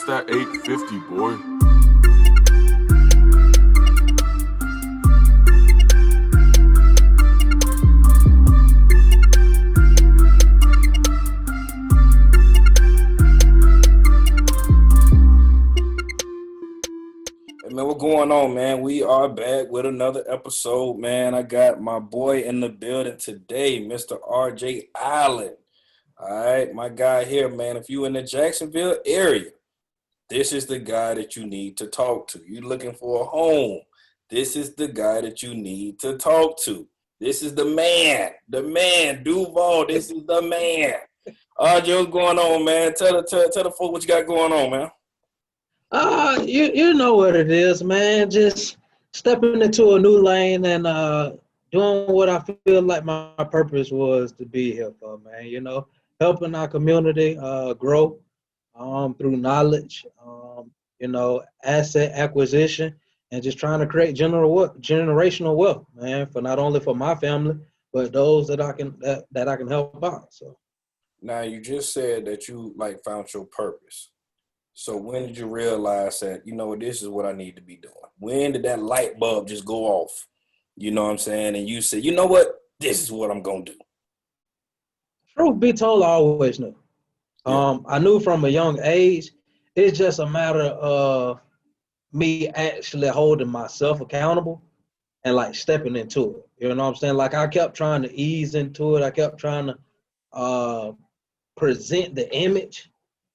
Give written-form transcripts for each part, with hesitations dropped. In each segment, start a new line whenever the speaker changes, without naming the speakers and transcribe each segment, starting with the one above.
that 850, boy?
Hey man, what's going on, man? We are back with another episode, man. I got my boy in the building today, Mr. RJ Allen. All right, my guy here, man. If you in the Jacksonville area, this is the guy that you need to talk to. You looking for a home, this is the guy that you need to talk to. This is the man, Duval. This is the man. RJ, what's going on, man? Tell the folks what you got going on, man.
You know what it is, man. Just stepping into a new lane and doing what I feel like my purpose was to be here for, man. You know, helping our community grow through knowledge, asset acquisition, and just trying to create generational wealth, man, for not only for my family, but those that I can help out. So
Now, you just said that you found your purpose. So when did you realize that, this is what I need to be doing? When did that light bulb just go off? You know what I'm saying? And you said, you know what? This is what I'm going to do.
truth be told, I always knew.
Yeah.
I knew from a young age. It's just a matter of me actually holding myself accountable and stepping into it. You know what I'm saying? Like I kept trying to ease into it. I kept trying to present the image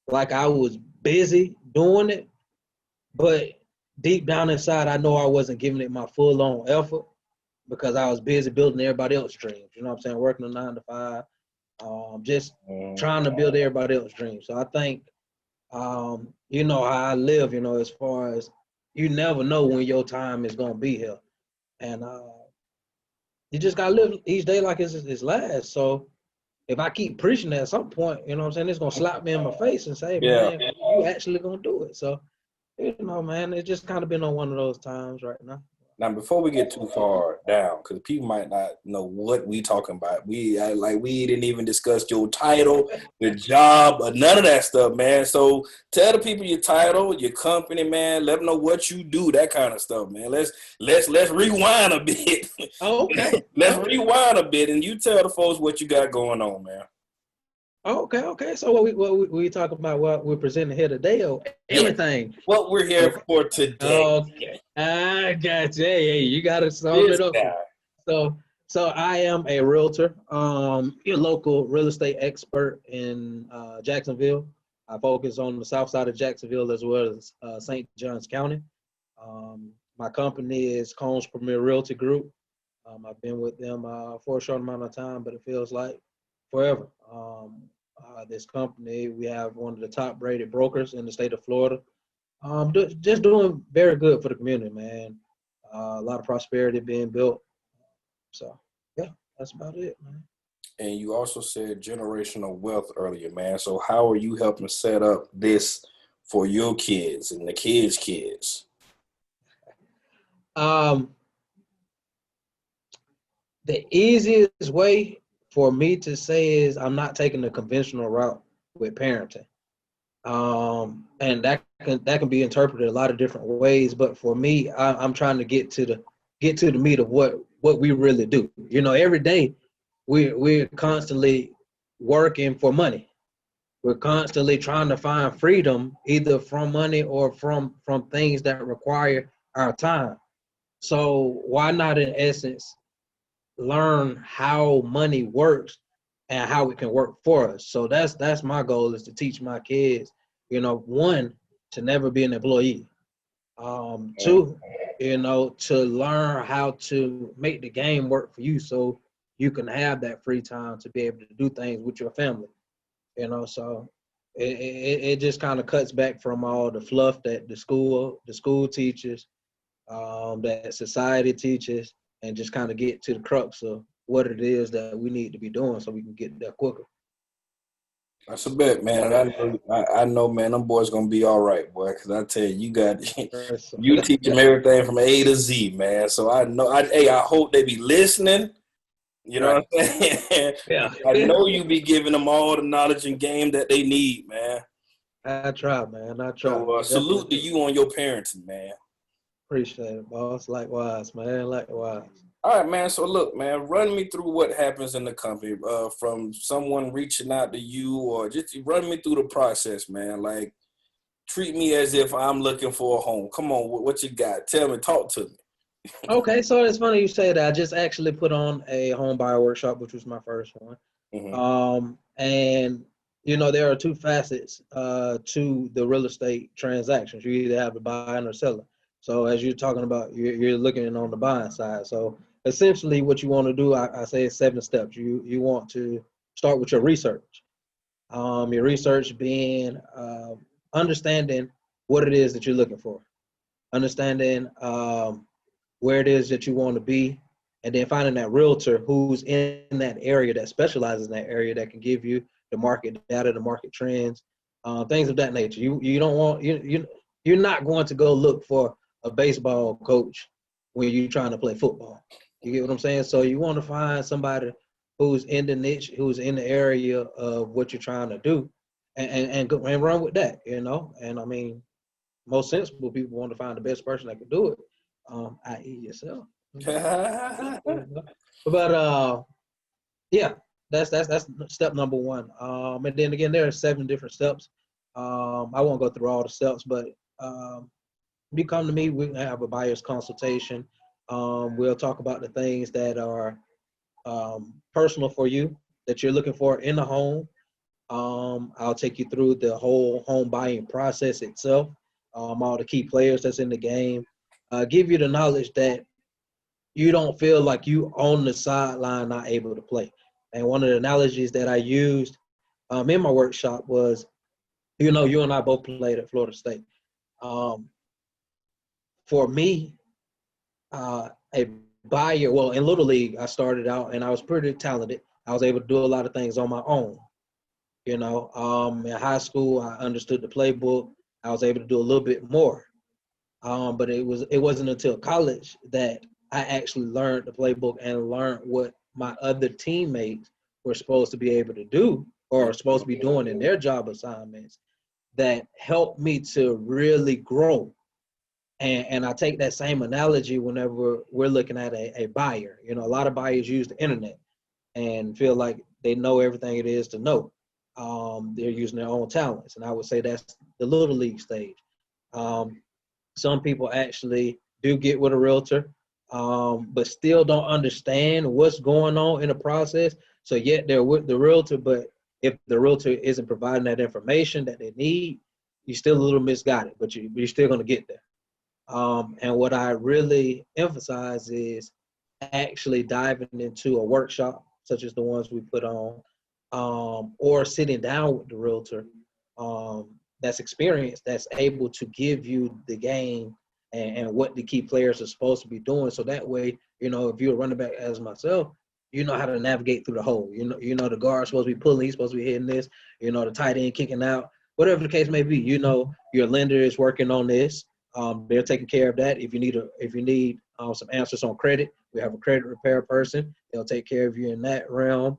like I was busy doing it, but deep down inside, I know I wasn't giving it my full-on effort because I was busy building everybody else's dreams. You know what I'm saying? Working a 9 to 5, just trying to build everybody else's dreams. So I think, you know how I live. As far as you never know when your time is gonna be here, and you just gotta live each day like it's last. So if I keep preaching at some point, you know what I'm saying, it's gonna slap me in my face and say,
Yeah.
man, you actually gonna do it. So, man, it's just kind of been on one of those times right now.
Now, before we get too far down, because people might not know what we talking about, we didn't even discuss your title, your job, or none of that stuff, man. So tell the people your title, your company, man. Let them know what you do, that kind of stuff, man. Let's rewind a bit.
Okay.
Let's rewind a bit, and you tell the folks what you got going on, man.
Okay. So what we talking about? What we're presenting here today, or everything?
What we're here for today.
Okay. I got you. Hey, you got to sum
This
it up.
guy.
So I am a realtor, a local real estate expert in Jacksonville. I focus on the south side of Jacksonville as well as St. Johns County. My company is Combs Premier Realty Group. I've been with them for a short amount of time, but it feels like forever. This company, we have one of the top rated brokers in the state of Florida. Just doing very good for the community, man. A lot of prosperity being built. So, yeah, that's about it, man.
And you also said generational wealth earlier, man. So how are you helping set up this for your kids and the kids' kids?
The easiest way for me to say is I'm not taking the conventional route with parenting. And that can be interpreted a lot of different ways. But for me, I'm trying to get to the meat of what we really do. Every day we're constantly working for money. We're constantly trying to find freedom either from money or from things that require our time. So why not, in essence, learn how money works and how it can work for us? So that's my goal, is to teach my kids, one, to never be an employee. Two, to learn how to make the game work for you so you can have that free time to be able to do things with your family. So it just kind of cuts back from all the fluff that the school teaches, that society teaches, and just kind of get to the crux of what it is that we need to be doing so we can get there quicker.
That's a bet, man. And I know, man, them boys gonna be all right, boy. Because I tell you, you teach them everything from A to Z, man. So I know, I hope they be listening. You know what I'm saying?
Yeah.
I know you be giving them all the knowledge and game that they need, man.
I try, man. I try.
So
Definitely
salute to
do.
you on your parenting, man.
Appreciate it, boss. Likewise, man. Likewise.
All right, man. So look, man, run me through what happens in the company, from someone reaching out to you, or just run me through the process, man. Like, treat me as if I'm looking for a home. Come on, what you got? Tell me, talk to me.
Okay, so it's funny you say that. I just actually put on a home buyer workshop, which was my first one.
Hmm.
And there are two facets to the real estate transactions. You either have the buyer or seller. So as you're talking about, you're looking on the buying side. So essentially, what you want to do, I say, is 7 steps. You want to start with your research. Your research being understanding what it is that you're looking for, understanding where it is that you want to be, and then finding that realtor who's in that area, that specializes in that area, that can give you the market data, the market trends, things of that nature. You don't want you're not going to go look for a baseball coach when you're trying to play football. You get what I'm saying? So you want to find somebody who's in the niche, who's in the area of what you're trying to do, and run with that. And I mean, most sensible people want to find the best person that can do it, i.e. yourself. But yeah, that's step number one. And then again, there are 7 different steps. I won't go through all the steps, but you come to me, we can have a buyer's consultation. We'll talk about the things that are personal for you, that you're looking for in the home. I'll take you through the whole home buying process itself, all the key players that's in the game, give you the knowledge that you don't feel like you on the sideline not able to play. And one of the analogies that I used in my workshop was, you and I both played at Florida State. Um, for me, a buyer, well, in Little League, I started out and I was pretty talented. I was able to do a lot of things on my own. In high school, I understood the playbook. I was able to do a little bit more. But it wasn't until college that I actually learned the playbook and learned what my other teammates were supposed to be able to do, or supposed to be doing in their job assignments, that helped me to really grow. And I take that same analogy whenever we're looking at a buyer. A lot of buyers use the internet and feel like they know everything it is to know. They're using their own talents, and I would say that's the little league stage. Um, some people actually do get with a realtor, but still don't understand what's going on in the process. So yet they're with the realtor, but if the realtor isn't providing that information that they need, you're still a little misguided, but you're still going to get there. And what I really emphasize is actually diving into a workshop, such as the ones we put on, or sitting down with the realtor that's experienced, that's able to give you the game and what the key players are supposed to be doing. So that way, if you're a running back as myself, you know how to navigate through the hole. You know the guard's supposed to be pulling, he's supposed to be hitting this. The tight end kicking out, whatever the case may be. Your lender is working on this. They're taking care of that. If you need some answers on credit, we have a credit repair person. They'll take care of you in that realm.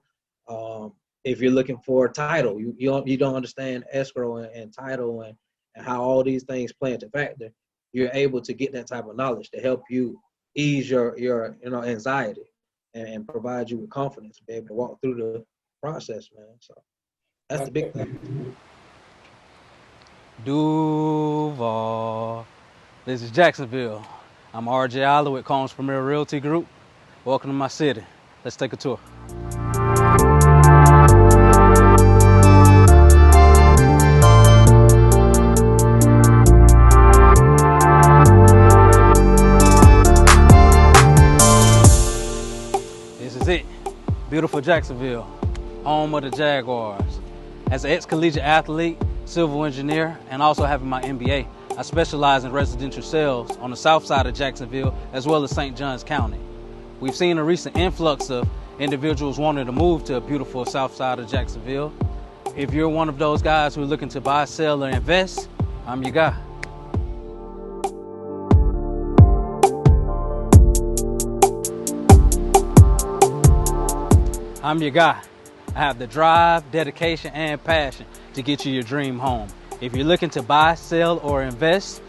If you're looking for title, you don't understand escrow and title and how all these things play into factor, you're able to get that type of knowledge to help you ease your anxiety and provide you with confidence to be able to walk through the process, man. So that's the big thing.
Duval. This is Jacksonville. I'm RJ Allen with Combs Premier Realty Group. Welcome to my city. Let's take a tour. This is it. Beautiful Jacksonville, home of the Jaguars. As an ex-collegiate athlete, civil engineer, and also having my MBA, I specialize in residential sales on the south side of Jacksonville as well as St. Johns County. We've seen a recent influx of individuals wanting to move to a beautiful south side of Jacksonville. If you're one of those guys who are looking to buy, sell, or invest, I'm your guy. I'm your guy. I have the drive, dedication, and passion to get you your dream home. If you're looking to buy, sell, or invest,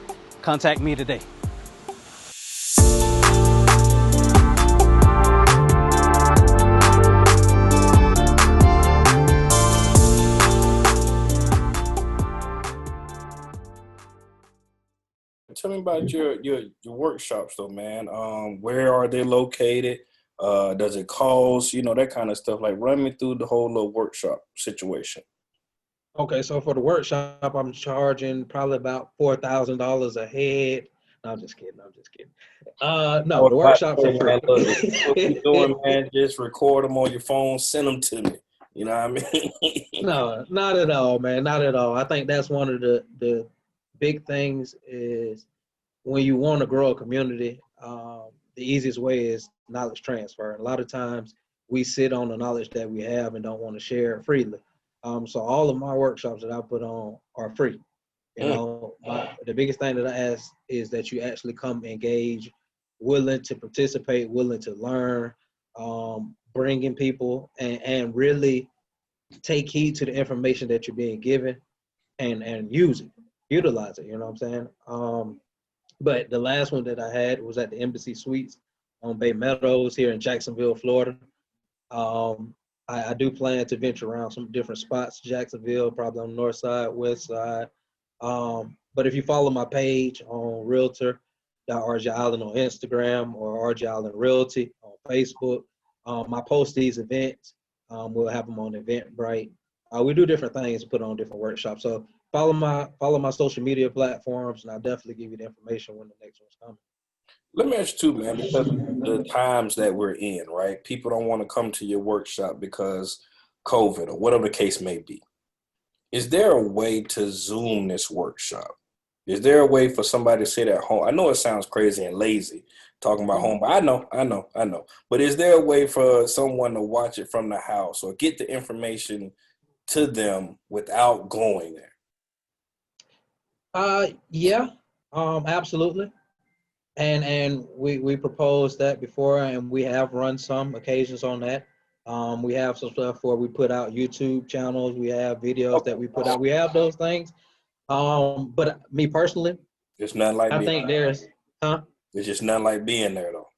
contact me today.
Tell me about your workshops though, man. Where are they located? Does it cost? That kind of stuff. Like, run me through the whole little workshop situation.
Okay, so for the workshop, I'm charging probably about $4,000 a head. No, I'm just kidding. I'm just kidding.
I
No,
was
the
about to
workshops
say,
are free.
man, look, if you know what you're doing, man, just record them on your phone, send them to me. You know what I mean?
No, not at all, man. Not at all. I think that's one of the big things is when you want to grow a community, the easiest way is knowledge transfer. And a lot of times we sit on the knowledge that we have and don't want to share it freely. So all of my workshops that I put on are free. The biggest thing that I ask is that you actually come engage, willing to participate, willing to learn, bringing people and really take heed to the information that you're being given and utilize it. You know what I'm saying? But the last one that I had was at the Embassy Suites on Bay Meadows here in Jacksonville, Florida. I do plan to venture around some different spots, Jacksonville, probably on the north side, west side. But if you follow my page on Realtor, RJ Island on Instagram or RJ Island Realty on Facebook, I post these events. We'll have them on Eventbrite. We do different things to put on different workshops. So follow my social media platforms, and I'll definitely give you the information when the next one's coming.
Let me ask you too, man, because the times that we're in, right? People don't want to come to your workshop because COVID or whatever the case may be. Is there a way to Zoom this workshop? Is there a way for somebody to sit at home? I know it sounds crazy and lazy talking about home, but I know. But is there a way for someone to watch it from the house or get the information to them without going there?
Yeah, absolutely. And we proposed that before, and we have run some occasions on that. We have some stuff where we put out YouTube channels. We have videos that we put out. We have those things. But me personally,
It's nothing like
I
being
think there's,
It's just nothing like being there though.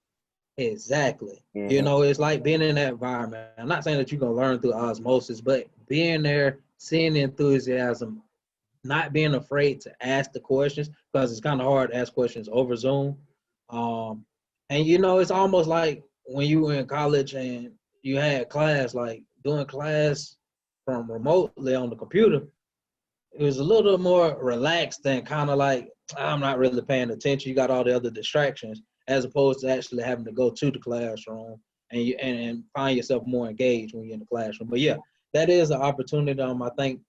exactly.
Mm-hmm.
It's like being in that environment. I'm not saying that you're gonna learn through osmosis, but being there, seeing the enthusiasm, not being afraid to ask the questions because it's kind of hard to ask questions over Zoom. And it's almost like when you were in college and you had class, like doing class from remotely on the computer, it was a little more relaxed than kind of like, I'm not really paying attention. You got all the other distractions as opposed to actually having to go to the classroom and find yourself more engaged when you're in the classroom. But yeah, that is an opportunity. I think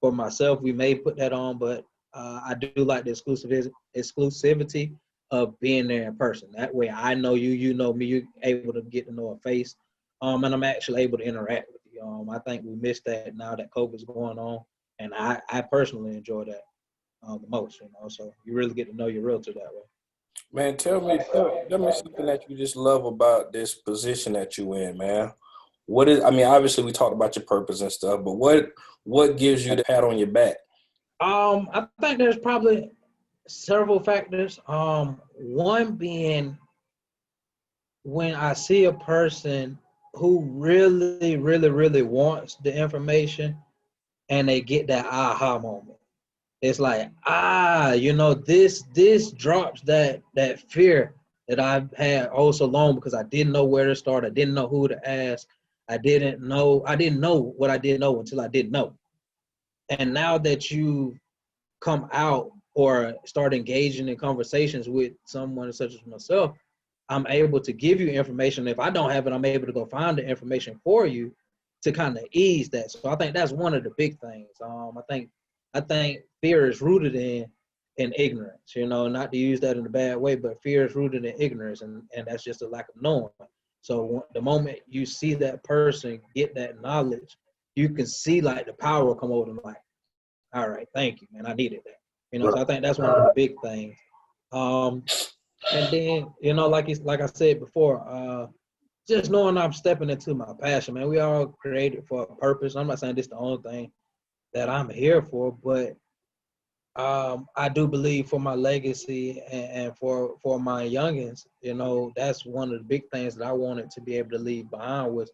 for myself, we may put that on, but I do like the exclusivity of being there in person. That way I know you, you know me, you're able to get to know a face, and I'm actually able to interact with you. I think we missed that now that COVID's going on, and I personally enjoy that the most, so you really get to know your realtor that way.
Man, tell me something that you just love about this position that you in, man. Obviously we talked about your purpose and stuff, but what gives you the pat on your back?
I think there's probably several factors. One being when I see a person who really, really, really wants the information and they get that aha moment. It's like, this drops that fear that I've had oh so long because I didn't know where to start. I didn't know who to ask. I didn't know what I didn't know until I didn't know. And now that you come out or start engaging in conversations with someone such as myself, I'm able to give you information. If I don't have it, I'm able to go find the information for you to kind of ease that. So I think that's one of the big things. I think fear is rooted in ignorance, not to use that in a bad way, but fear is rooted in ignorance, and that's just a lack of knowing. So the moment you see that person get that knowledge, you can see like the power come over them, like, all right, thank you, man, I needed that. So I think that's one of the big things. And then, like I said before, just knowing I'm stepping into my passion, man. We all created for a purpose. I'm not saying this is the only thing that I'm here for, but I do believe for my legacy and for my youngins, that's one of the big things that I wanted to be able to leave behind was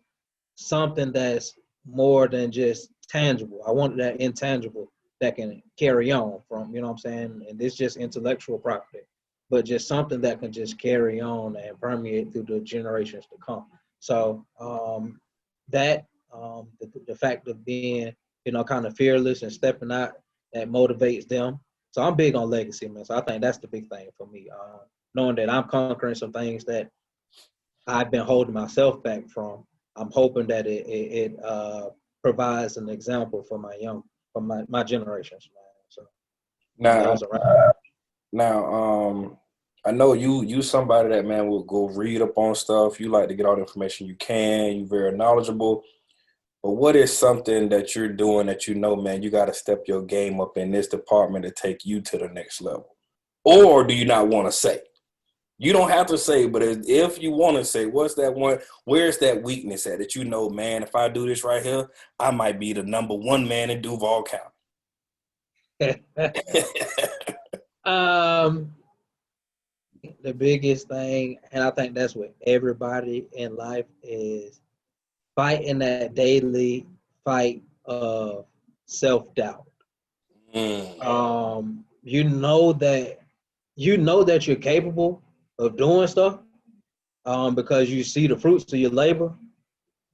something that's more than just tangible. I wanted that intangible that can carry on from, you know what I'm saying? And it's just intellectual property, but just something that can just carry on and permeate through the generations to come. So that the fact of being, kind of fearless and stepping out, that motivates them. So I'm big on legacy, man. So I think that's the big thing for me. Knowing that I'm conquering some things that I've been holding myself back from. I'm hoping that it provides an example for my generations, man. So
Now,
those around.
now, I know you somebody that, man, will go read up on stuff. You like to get all the information you can. You're very knowledgeable. But what is something that you're doing that man, you got to step your game up in this department to take you to the next level? Or do you not want to say? You don't have to say, but if you want to say, what's that one? Where's that weakness at that man, if I do this right here, I might be the number one man in Duval County.
The biggest thing, and I think that's what everybody in life is fighting that daily fight of self-doubt. You know that you're capable of doing stuff because you see the fruits of your labor.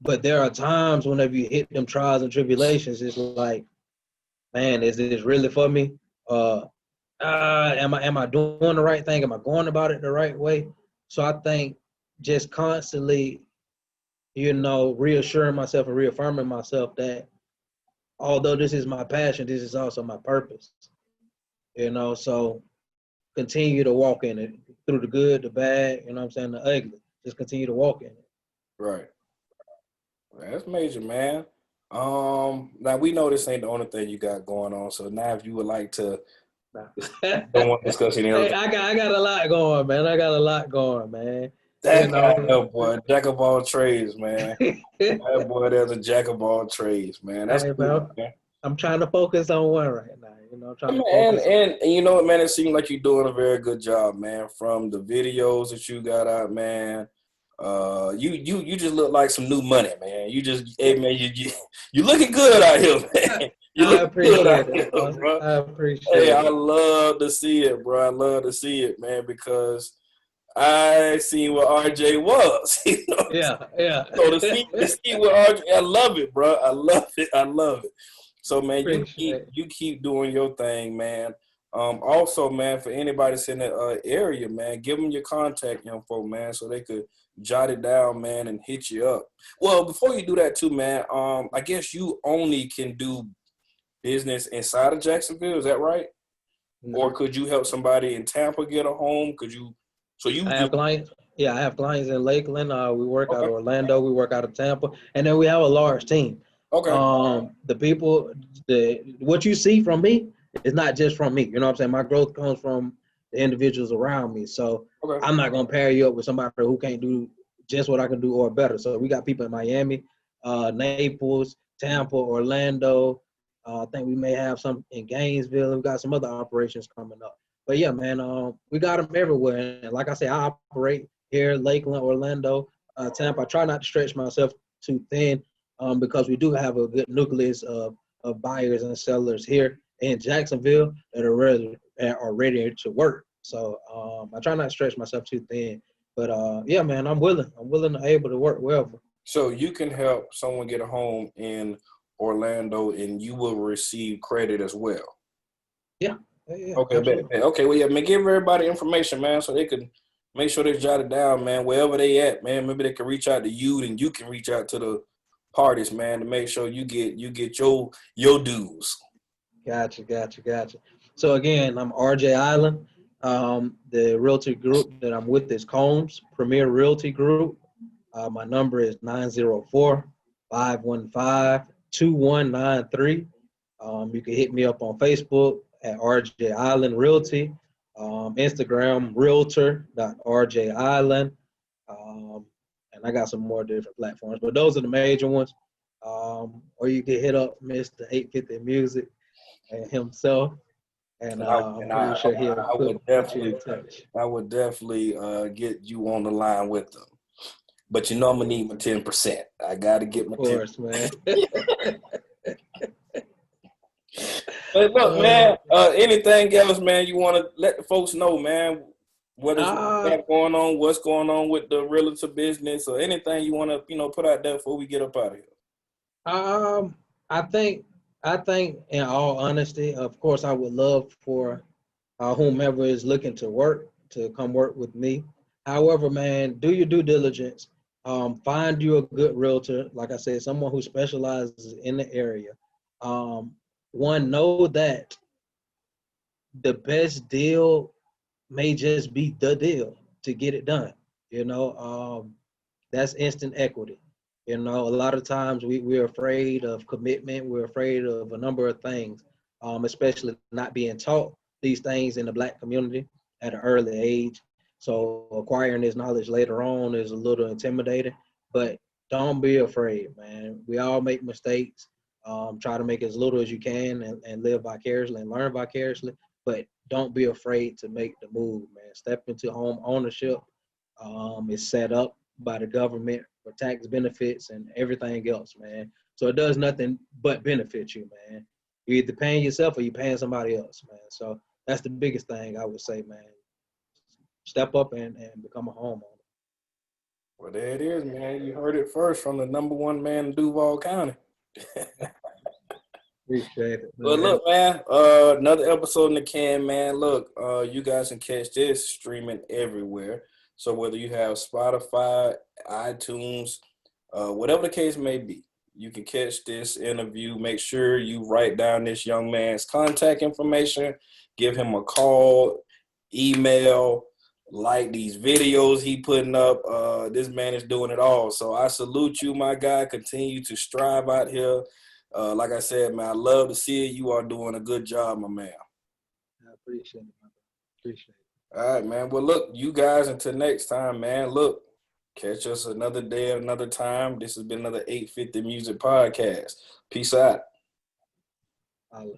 But there are times whenever you hit them trials and tribulations, it's like, man, is this really for me? Am I doing the right thing? Am I going about it the right way? So I think just constantly, reassuring myself and reaffirming myself that although this is my passion, this is also my purpose. So continue to walk in it through the good, the bad, the ugly. Just continue to walk in it.
Right. That's major, man. Now we know this ain't the only thing you got going on. So now, if you would like to, don't want to discuss any other
Hey, I got a lot going, man.
That guy, that boy, jack of all trades, man. That boy, there's a jack of all trades, man. That's
Hey,
cool, man.
I'm trying to focus on one right now. I'm trying to
And,
focus.
and you know what, man? It seems like you're doing a very good job, man. From the videos that you got out, man. You just look like some new money, man. Hey, man, you looking good out here, man. You
I
look good
appreciate
out
it,
here,
boss.
bro.
I appreciate
Hey,
it.
I love to see it, bro. I love to see it, man, because I seen what RJ was.
Yeah.
So to see what RJ, I love it, bro. I love it. I love it. So, man,
Appreciate it.
you keep doing your thing, man. Also, man, for anybody that's in the area, man, give them your contact info, man, so they could jot it down, man, and hit you up. Well, before you do that too, man, I guess you only can do business inside of Jacksonville. Is that right?
No.
Or could you help somebody in Tampa get a home? Could you? So you
I
do?
have clients. Yeah, I have clients in Lakeland. We work out
Okay.
of Orlando. We work out of Tampa, and then we have a large team.
Okay.
The people, what you see from me is not just from me. You know what I'm saying? My growth comes from the individuals around me. So
Okay.
I'm not gonna pair you up with somebody who can't do just what I can do or better. So we got people in Miami, Naples, Tampa, Orlando. I think we may have some in Gainesville. We've got some other operations coming up. But yeah, man, we got them everywhere. And like I say, I operate here, Lakeland, Orlando, Tampa. I try not to stretch myself too thin because we do have a good nucleus of buyers and sellers here in Jacksonville that are ready to work. So I try not to stretch myself too thin. But yeah, man, I'm willing. I'm willing and able to work wherever.
So you can help someone get a home in Orlando, and you will receive credit as well.
Yeah. Yeah,
Okay,
absolutely.
okay. Well, yeah, man, give everybody information, man, so they can make sure they jot it down, man. Wherever they at, man, maybe they can reach out to you, and you can reach out to the parties, man, to make sure you get your dues.
Gotcha. So again, I'm RJ Island. The realty group that I'm with is Combs Premier Realty Group. My number is 904-515-2193. You can hit me up on Facebook at RJ Island Realty, Instagram realtor.rjisland, and I got some more different platforms, but those are the major ones. Or you can hit up Mr. 850 Music and himself. And
And I,
I'm
and I,
pretty sure he'll
I
put
would
you
definitely,
in touch.
get you on the line with them. But you know I'm gonna need my 10%. I gotta get
Of
my 10%.
course, man.
But look,
uh,
man, anything else, man, you want to let the folks know, man, what is
uh,
going on, what's going on with the realtor business, or anything you want to, put out there before we get up out of here.
um, I think, in all honesty, of course, I would love for whomever is looking to work to come work with me. However, man, do your due diligence. Find you a good realtor, like I said, someone who specializes in the area. Um, One, know that the best deal may just be the deal to get it done. You know, that's instant equity. You know, a lot of times we're afraid of commitment. We're afraid of a number of things, especially not being taught these things in the Black community at an early age. So acquiring this knowledge later on is a little intimidating, but don't be afraid, man. We all make mistakes. Try to make as little as you can and live vicariously and learn vicariously, but don't be afraid to make the move, man. Step into home ownership. It's set up by the government for tax benefits and everything else, man. So it does nothing but benefit you, man. You're either paying yourself or you're paying somebody else, man. So that's the biggest thing I would say, man. Step up and become a homeowner.
Well, there it is, man. You heard it first from the number one man in Duval County.
Appreciate it,
Well,
man.
look, man, another episode in the can, man. Look, you guys can catch this streaming everywhere. So whether you have Spotify, iTunes, whatever the case may be, you can catch this interview. Make sure you write down this young man's contact information, give him a call, email, like these videos he putting up. This man is doing it all. So I salute you, my guy. Continue to strive out here. Like I said, man, I love to see it. You are doing a good job, my man.
I appreciate it, man. Appreciate it.
All right, man. Well, look, you guys, until next time, man. Look, catch us another day, another time. This has been another 850 Music Podcast. Peace out.
Holla.